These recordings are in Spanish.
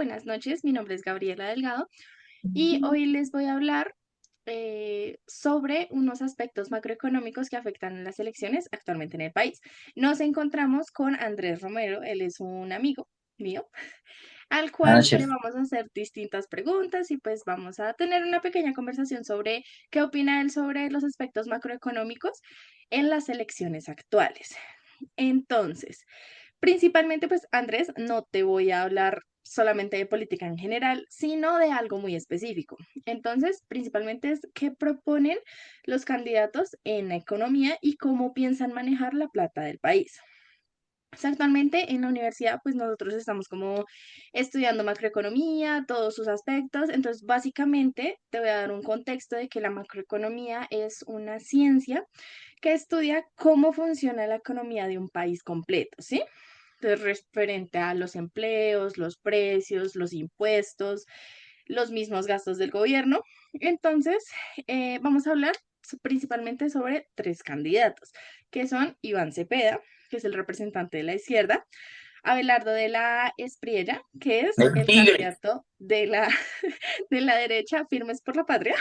buenas noches. Mi nombre es Gabriela Delgado y hoy les voy a hablar sobre unos aspectos macroeconómicos que afectan a las elecciones actualmente en el país. Nos encontramos con Andrés Romero, él es un amigo mío, al Buenas cual le noches. vamos a hacer distintas preguntas y pues vamos a tener una pequeña conversación sobre qué opina él sobre los aspectos macroeconómicos en las elecciones actuales. Entonces, principalmente, pues Andrés, no te voy a hablar solamente de política en general, sino de algo muy específico. Entonces, principalmente es qué proponen los candidatos en la economía y cómo piensan manejar la plata del país. Pues, actualmente en la universidad, pues nosotros estamos como estudiando macroeconomía, todos sus aspectos. Entonces, básicamente, te voy a dar un contexto de que la macroeconomía es una ciencia que estudia cómo funciona la economía de un país completo, ¿sí? Entonces, referente a los empleos, los precios, los impuestos, los mismos gastos del gobierno. Entonces, vamos a hablar principalmente sobre tres candidatos, que son Iván Cepeda, que es el representante de la izquierda, Abelardo de la Espriella, que es El el tigre. candidato de de la derecha, Firmes por la Patria,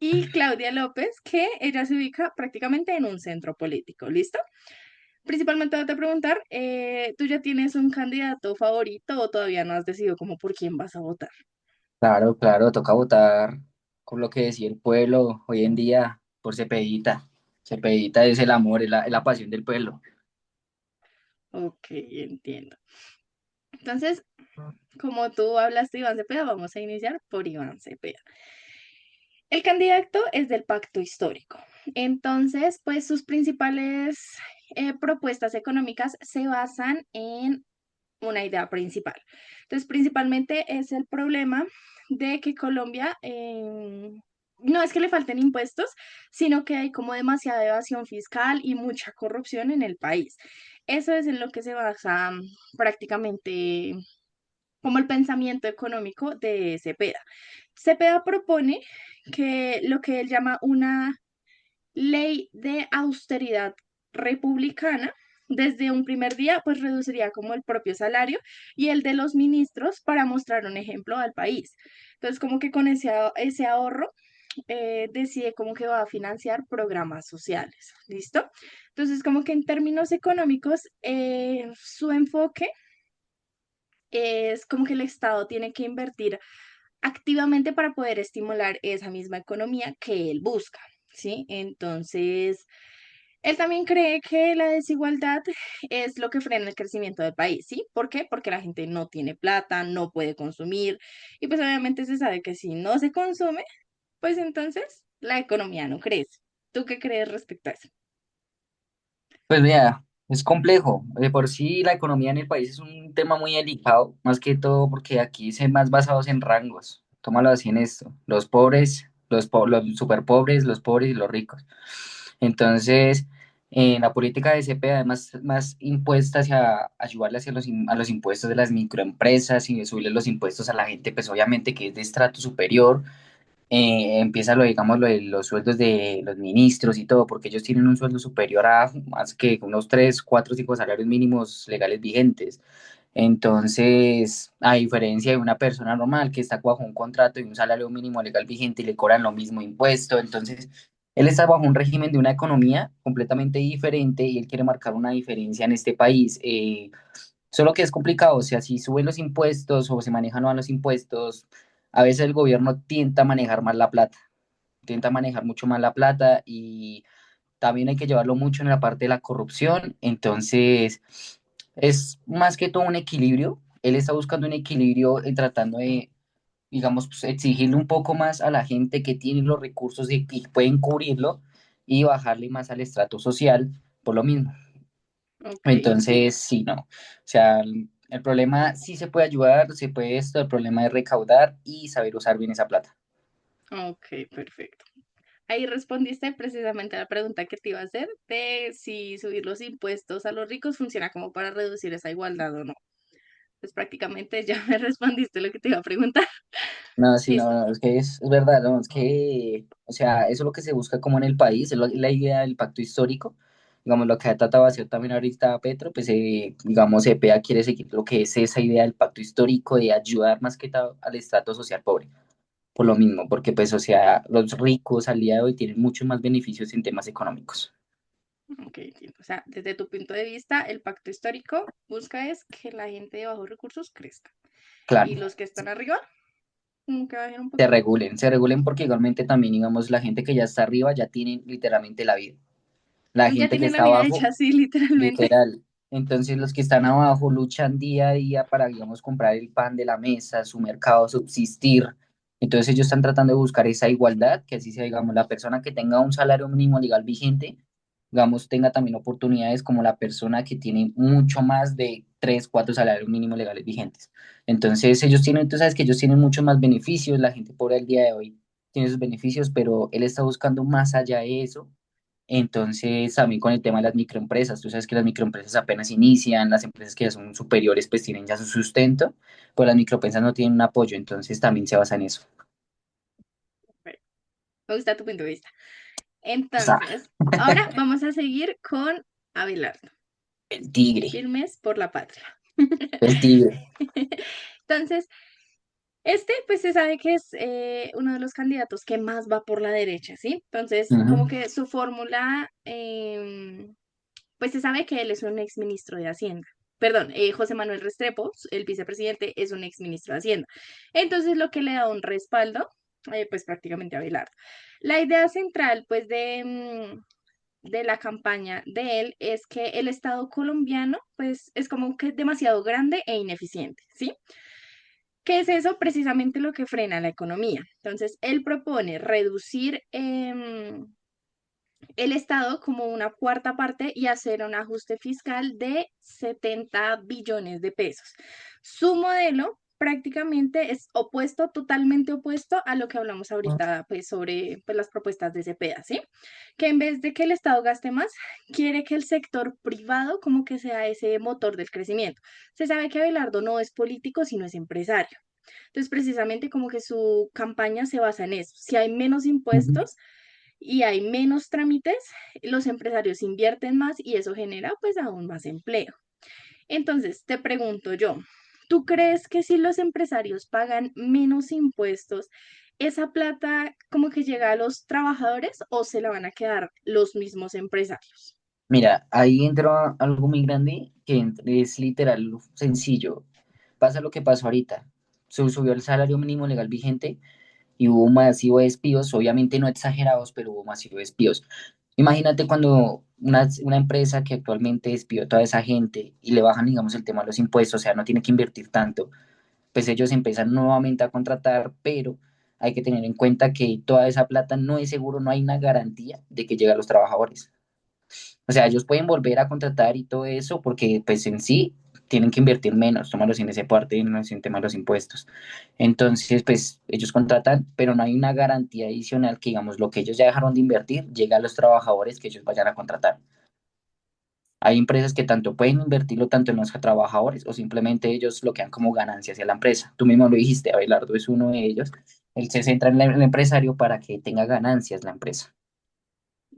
y Claudia López, que ella se ubica prácticamente en un centro político. ¿Listo? Principalmente voy a preguntar, ¿tú ya tienes un candidato favorito o todavía no has decidido como por quién vas a votar? Claro, claro, toca votar con lo que decía el pueblo hoy en día por Cepedita. Cepedita es el amor, es la pasión del pueblo. Ok, entiendo. Entonces, como tú hablaste de Iván Cepeda, vamos a iniciar por Iván Cepeda. El candidato es del Pacto Histórico. Entonces, pues sus principales propuestas económicas se basan en una idea principal. Entonces, principalmente es el problema de que Colombia no es que le falten impuestos, sino que hay como demasiada evasión fiscal y mucha corrupción en el país. Eso es en lo que se basa prácticamente como el pensamiento económico de Cepeda. Cepeda propone que lo que él llama una ley de austeridad republicana, desde un primer día, pues reduciría como el propio salario y el de los ministros para mostrar un ejemplo al país. Entonces, como que con ese ahorro decide cómo que va a financiar programas sociales. ¿Listo? Entonces, como que en términos económicos, su enfoque es como que el Estado tiene que invertir activamente para poder estimular esa misma economía que él busca, ¿sí? Entonces, él también cree que la desigualdad es lo que frena el crecimiento del país, ¿sí? ¿Por qué? Porque la gente no tiene plata, no puede consumir y pues obviamente se sabe que si no se consume, pues entonces la economía no crece. ¿Tú qué crees respecto a eso? Pues mira, es complejo. De por sí la economía en el país es un tema muy delicado, más que todo porque aquí se más basados en rangos. Tómalo así en esto. Los pobres, los super pobres, los pobres y los ricos. Entonces, en la política de CP, además, más impuesta hacia ayudarle hacia a los impuestos de las microempresas y de subirle los impuestos a la gente, pues obviamente que es de estrato superior. Empieza lo, digamos, lo de los sueldos de los ministros y todo, porque ellos tienen un sueldo superior a más que unos 3 4 5 salarios mínimos legales vigentes. Entonces, a diferencia de una persona normal que está bajo un contrato y un salario mínimo legal vigente y le cobran lo mismo impuesto, entonces él está bajo un régimen de una economía completamente diferente y él quiere marcar una diferencia en este país. Solo que es complicado, o sea, si suben los impuestos o se manejan mal los impuestos, a veces el gobierno tienta a manejar mal la plata, tienta a manejar mucho más la plata y también hay que llevarlo mucho en la parte de la corrupción. Entonces, es más que todo un equilibrio. Él está buscando un equilibrio tratando de, digamos, pues, exigirle un poco más a la gente que tiene los recursos y pueden cubrirlo y bajarle más al estrato social por lo mismo. Ok, Entonces, sí, no. O sea, el problema sí se puede ayudar, se puede esto, el problema es recaudar y saber usar bien esa plata. ok, perfecto. Ahí respondiste precisamente a la pregunta que te iba a hacer de si subir los impuestos a los ricos funciona como para reducir esa igualdad o no. Pues prácticamente ya me respondiste lo que te iba a preguntar. No, sí, no, Listo. no, es que es verdad, no, es que, o sea, eso es lo que se busca como en el país, es la idea del pacto histórico, digamos, lo que ha tratado de hacer también ahorita Petro, pues, digamos, EPEA quiere seguir lo que es esa idea del pacto histórico de ayudar más que todo al estrato social pobre, por lo mismo, porque, pues, o sea, los ricos al día de hoy tienen muchos más beneficios en temas económicos. Ok, entiendo. O sea, desde tu punto de vista, el pacto histórico busca es que la gente de bajos recursos crezca y Claro, los que están arriba, que bajen un poquito. se regulen porque igualmente también, digamos, la gente que ya está arriba ya tiene literalmente la vida. La Ya gente que tienen la está vida abajo, hecha así, literalmente. literal. Entonces los que están abajo luchan día a día para, digamos, comprar el pan de la mesa, su mercado, subsistir. Entonces ellos están tratando de buscar esa igualdad, que así sea, digamos, la persona que tenga un salario mínimo legal vigente, digamos, tenga también oportunidades como la persona que tiene mucho más de 3, 4 salarios mínimos legales vigentes. Entonces ellos tienen, tú sabes que ellos tienen muchos más beneficios, la gente pobre al día de hoy tiene sus beneficios, pero él está buscando más allá de eso. Entonces, también con el tema de las microempresas, tú sabes que las microempresas apenas inician, las empresas que ya son superiores pues tienen ya su sustento, pero las microempresas no tienen un apoyo, entonces también se basa en eso. Bueno, me gusta tu punto de vista. O sea, Entonces, ahora vamos a seguir con Abelardo, el tigre, firmes por la patria. el tigre. Entonces, este, pues se sabe que es uno de los candidatos que más va por la derecha, ¿sí? Entonces, como Ujú. que su fórmula, pues se sabe que él es un exministro de Hacienda. Perdón, José Manuel Restrepo, el vicepresidente, es un exministro de Hacienda. Entonces, lo que le da un respaldo, pues prácticamente a Abelardo. La idea central, pues, de la campaña de él es que el Estado colombiano, pues, es como que demasiado grande e ineficiente, ¿sí? ¿Qué es eso? Precisamente lo que frena la economía. Entonces, él propone reducir el Estado como una cuarta parte y hacer un ajuste fiscal de 70 billones de pesos. Su modelo prácticamente es opuesto, totalmente opuesto a lo que hablamos ahorita, pues sobre pues, las propuestas de Cepeda, ¿sí? Que en vez de que el Estado gaste más, quiere que el sector privado como que sea ese motor del crecimiento. Se sabe que Abelardo no es político, sino es empresario. Entonces, precisamente como que su campaña se basa en eso. Si hay menos Ujú. impuestos y hay menos trámites, los empresarios invierten más y eso genera pues aún más empleo. Entonces, te pregunto yo, ¿tú crees que si los empresarios pagan menos impuestos, esa plata como que llega a los trabajadores o se la van a quedar los mismos empresarios? Mira, ahí entra algo muy grande es literal sencillo. Pasa lo que pasó ahorita. Se subió el salario mínimo legal vigente y hubo un masivo de despidos, obviamente no exagerados, pero hubo masivo de despidos. Imagínate cuando una empresa que actualmente despidió a toda esa gente y le bajan, digamos, el tema de los impuestos, o sea, no tiene que invertir tanto, pues ellos empiezan nuevamente a contratar, pero hay que tener en cuenta que toda esa plata no es seguro, no hay una garantía de que llegue a los trabajadores. O sea, ellos pueden volver a contratar y todo eso porque pues en sí tienen que invertir menos, tomarlos en ese parte, en el tema de los impuestos. Entonces, pues ellos contratan, pero no hay una garantía adicional que, digamos, lo que ellos ya dejaron de invertir llega a los trabajadores que ellos vayan a contratar. Hay empresas que tanto pueden invertirlo tanto en los trabajadores o simplemente ellos lo que dan como ganancia hacia la empresa. Tú mismo lo dijiste, Abelardo es uno de ellos. Él se centra en el empresario para que tenga ganancias la empresa.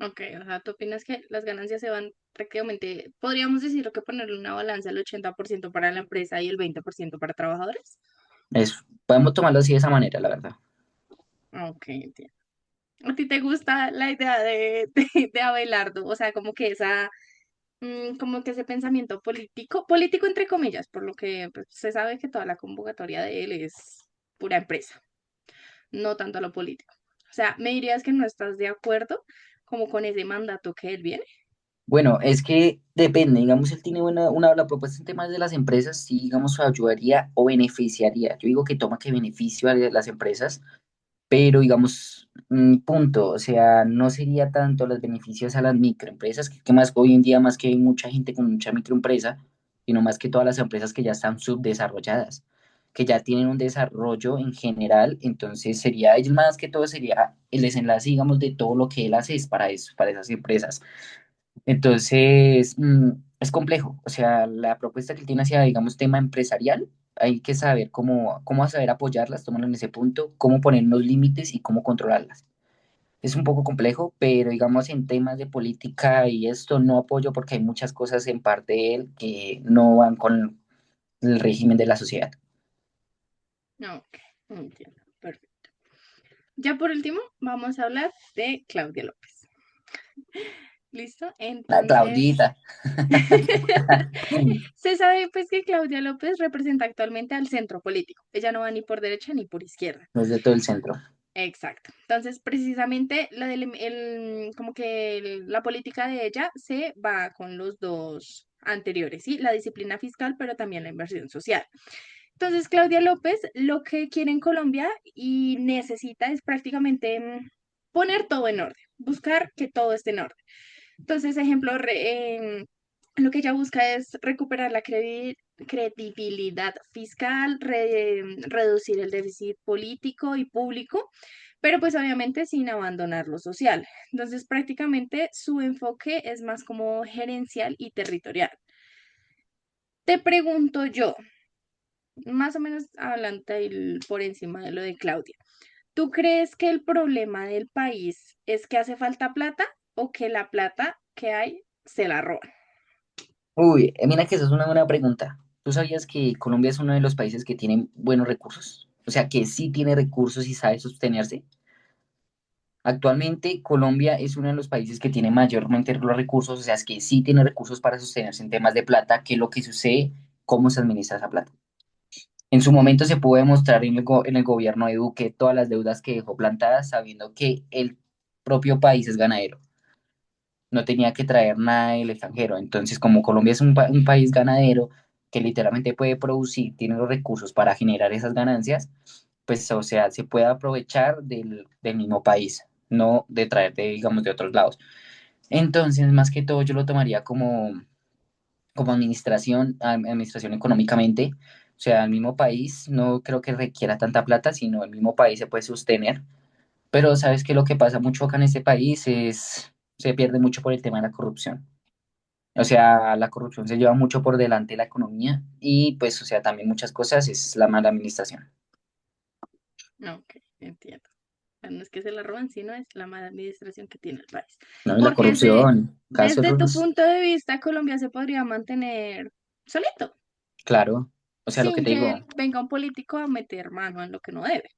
Ok, o sea, ¿tú opinas que las ganancias se van prácticamente, podríamos decir que ponerle una balanza el 80% para la empresa y el 20% para trabajadores? Podemos tomarlo así de esa manera, la verdad. Ok, entiendo. ¿A ti te gusta la idea de Abelardo? O sea, como que esa, como que ese pensamiento político, político entre comillas, por lo que pues, se sabe que toda la convocatoria de él es pura empresa, no tanto lo político. O sea, ¿me dirías que no estás de acuerdo como con ese mandato que él viene? Bueno, es que depende, digamos, él tiene la propuesta en temas de las empresas, sí, digamos, ayudaría o beneficiaría. Yo digo que toma que beneficio a las empresas, pero digamos, punto, o sea, no sería tanto los beneficios a las microempresas, que más hoy en día, más que hay mucha gente con mucha microempresa, sino más que todas las empresas que ya están subdesarrolladas, que ya tienen un desarrollo en general, entonces sería, ellos más que todo sería el desenlace, digamos, de todo lo que él hace es para eso, para esas empresas. Entonces, es complejo. O sea, la propuesta que él tiene hacia, digamos, tema empresarial, hay que saber cómo saber apoyarlas, tomarlo en ese punto, cómo poner los límites y cómo controlarlas. es un poco complejo, pero digamos en temas de política y esto no apoyo porque hay muchas cosas en parte de él que no van con el régimen de la sociedad. No, ok, entiendo. Perfecto. Ya por último, vamos a hablar de Claudia López. ¿Listo? La Entonces, Claudita, se sabe pues que Claudia López representa actualmente al centro político. Ella no va ni por derecha ni por izquierda. desde todo el centro. Exacto. Entonces, precisamente como que la política de ella se va con los dos anteriores, ¿sí? La disciplina fiscal, pero también la inversión social. Entonces, Claudia López lo que quiere en Colombia y necesita es prácticamente poner todo en orden, buscar que todo esté en orden. Entonces, ejemplo, lo que ella busca es recuperar la credibilidad fiscal, reducir el déficit político y público, pero pues obviamente sin abandonar lo social. Entonces, prácticamente su enfoque es más como gerencial y territorial. Te pregunto yo, más o menos hablando por encima de lo de Claudia, ¿tú crees que el problema del país es que hace falta plata o que la plata que hay se la roban? Uy, mira que esa es una buena pregunta. ¿Tú sabías que Colombia es uno de los países que tiene buenos recursos? O sea, que sí tiene recursos y sabe sostenerse. Actualmente Colombia es uno de los países que tiene mayormente los recursos, o sea, es que sí tiene recursos para sostenerse en temas de plata, que lo que sucede, cómo se administra esa plata. En su momento se pudo demostrar en el gobierno de Duque todas las deudas que dejó plantadas, sabiendo que el propio país es ganadero, no tenía que traer nada del extranjero. Entonces, como Colombia es un país ganadero que literalmente puede producir, tiene los recursos para generar esas ganancias, pues, o sea, se puede aprovechar del mismo país, no de traer, digamos, de otros lados. Entonces, más que todo, yo lo tomaría como administración, administración económicamente. O sea, el mismo país no creo que requiera tanta plata, sino el mismo país se puede sostener. Pero sabes que lo que pasa mucho acá en este país es, se pierde mucho por el tema de la corrupción. O sea, la corrupción se lleva mucho por delante de la economía y pues, o sea, también muchas cosas es la mala administración, No, ok, entiendo. O sea, no es que se la roban, sino es la mala administración que tiene el país. ¿no? Y la Porque corrupción, casos desde tu los, punto de vista, Colombia se podría mantener solito, claro, o sea, lo que sin te digo, que venga un político a meter mano en lo que no debe.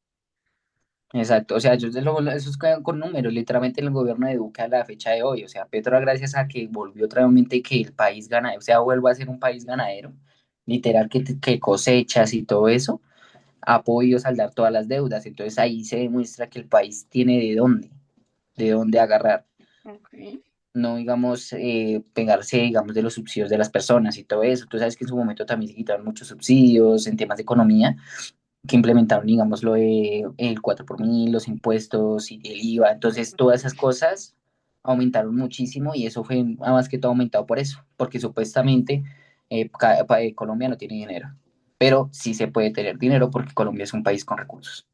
exacto, o sea, eso es con números, literalmente en el gobierno de Duque a la fecha de hoy, o sea, Petro gracias a que volvió otra vez que el país gana, o sea, vuelva a ser un país ganadero, literal que cosechas y todo eso, ha podido saldar todas las deudas, entonces ahí se demuestra que el país tiene de dónde agarrar. Ok. No, digamos, pegarse, digamos, de los subsidios de las personas y todo eso. Tú sabes que en su momento también se quitaron muchos subsidios en temas de economía, que implementaron, digamos, lo de el 4 por mil, los impuestos y el IVA. Entonces, todas esas cosas aumentaron muchísimo y eso fue más que todo aumentado por eso, porque supuestamente Colombia no tiene dinero, pero sí se puede tener dinero porque Colombia es un país con recursos.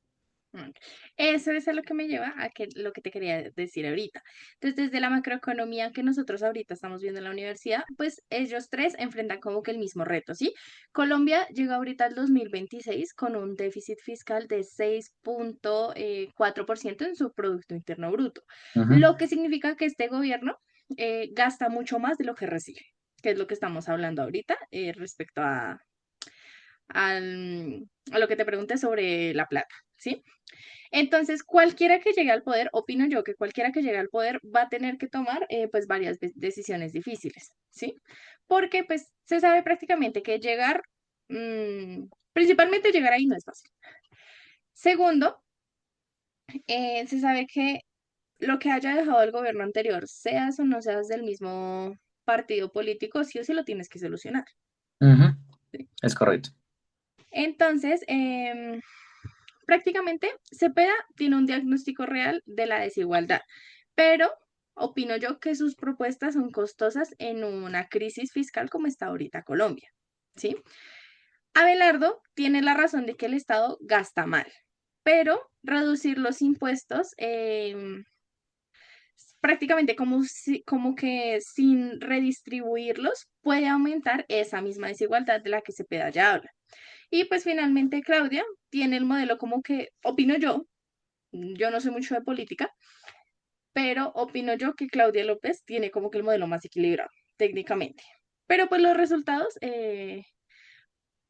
Ok. Eso es a lo que me lleva a que lo que te quería decir ahorita. Entonces, desde la macroeconomía que nosotros ahorita estamos viendo en la universidad, pues ellos tres enfrentan como que el mismo reto, ¿sí? Colombia llega ahorita al 2026 con un déficit fiscal de 6,4% en su Producto Interno Bruto, Ujú. lo que significa que este gobierno gasta mucho más de lo que recibe, que es lo que estamos hablando ahorita respecto a lo que te pregunté sobre la plata, ¿sí? Entonces, cualquiera que llegue al poder, opino yo que cualquiera que llegue al poder va a tener que tomar pues varias decisiones difíciles, ¿sí? Porque pues se sabe prácticamente que llegar, principalmente llegar ahí no es fácil. Segundo, se sabe que lo que haya dejado el gobierno anterior, seas o no seas del mismo partido político, sí o sí lo tienes que solucionar. Ujú. ¿Sí? Es correcto. Entonces, prácticamente, Cepeda tiene un diagnóstico real de la desigualdad, pero opino yo que sus propuestas son costosas en una crisis fiscal como está ahorita Colombia, ¿sí? Abelardo tiene la razón de que el Estado gasta mal, pero reducir los impuestos prácticamente como que sin redistribuirlos puede aumentar esa misma desigualdad de la que Cepeda ya habla. Y pues finalmente Claudia tiene el modelo como que, opino yo no sé mucho de política, pero opino yo que Claudia López tiene como que el modelo más equilibrado, técnicamente. Pero pues los resultados de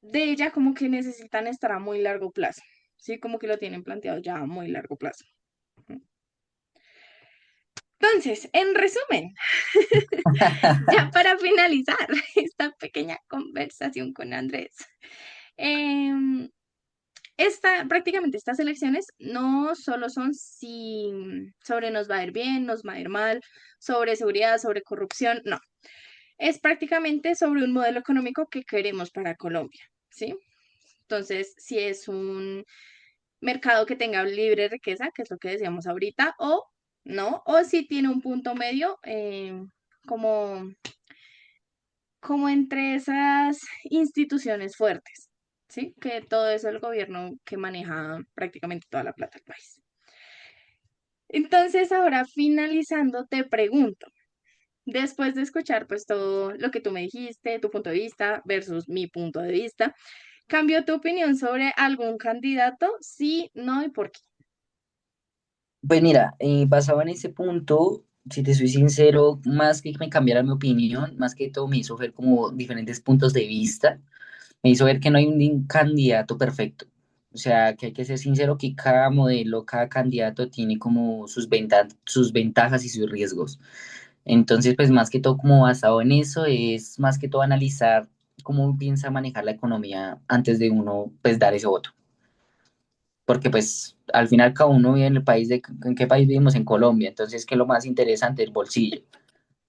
ella como que necesitan estar a muy largo plazo, ¿sí? Como que lo tienen planteado ya a muy largo plazo. Entonces, en resumen, ya para finalizar esta pequeña conversación con Andrés, em, prácticamente estas elecciones no solo son si sobre nos va a ir bien, nos va a ir mal, sobre seguridad, sobre corrupción, no. Es prácticamente sobre un modelo económico que queremos para Colombia, ¿sí? Entonces, si es un mercado que tenga libre riqueza, que es lo que decíamos ahorita, o no, o si tiene un punto medio como, como entre esas instituciones fuertes, ¿sí? Que todo eso el gobierno que maneja prácticamente toda la plata del país. Entonces, ahora finalizando, te pregunto, después de escuchar pues todo lo que tú me dijiste, tu punto de vista versus mi punto de vista, ¿cambió tu opinión sobre algún candidato? Sí, no y por qué. Pues mira, basado en ese punto, si te soy sincero, más que me cambiara mi opinión, más que todo me hizo ver como diferentes puntos de vista, me hizo ver que no hay un candidato perfecto. O sea, que hay que ser sincero que cada modelo, cada candidato tiene como sus ventajas y sus riesgos. Entonces, pues más que todo como basado en eso, es más que todo analizar cómo piensa manejar la economía antes de uno, pues dar ese voto. Porque pues al final cada uno vive en el país ¿en qué país vivimos? En Colombia. Entonces, ¿qué es lo más interesante? El bolsillo.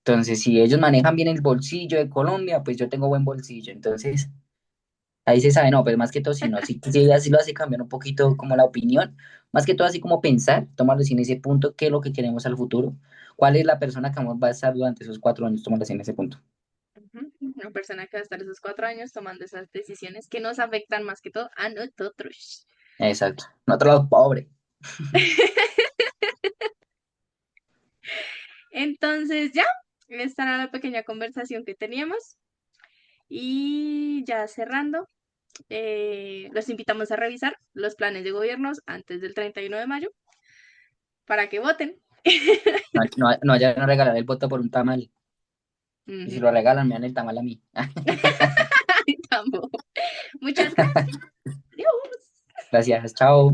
Entonces, si ellos manejan bien el bolsillo de Colombia, pues yo tengo buen bolsillo. Entonces, ahí se sabe, no, pues más que todo, si no, si así lo hace cambiar un poquito como la opinión, más que todo así como pensar, tomarlo así en ese punto, qué es lo que queremos al futuro, cuál es la persona que va a estar durante esos 4 años, tomarlo así en ese punto. Ujú. Una persona que va a estar esos 4 años tomando esas decisiones que nos afectan más que todo a nosotros. Exacto. Nosotros los pobres. Entonces, ya, esta era la pequeña conversación que teníamos. Y ya cerrando, los invitamos a revisar los planes de gobiernos antes del 31 de mayo para que voten. No, no, no vayan a regalar el voto por un tamal. Y si Ujú. lo regalan, me dan el tamal a mí. Tampoco. Muchas gracias. Adiós. Gracias, chao.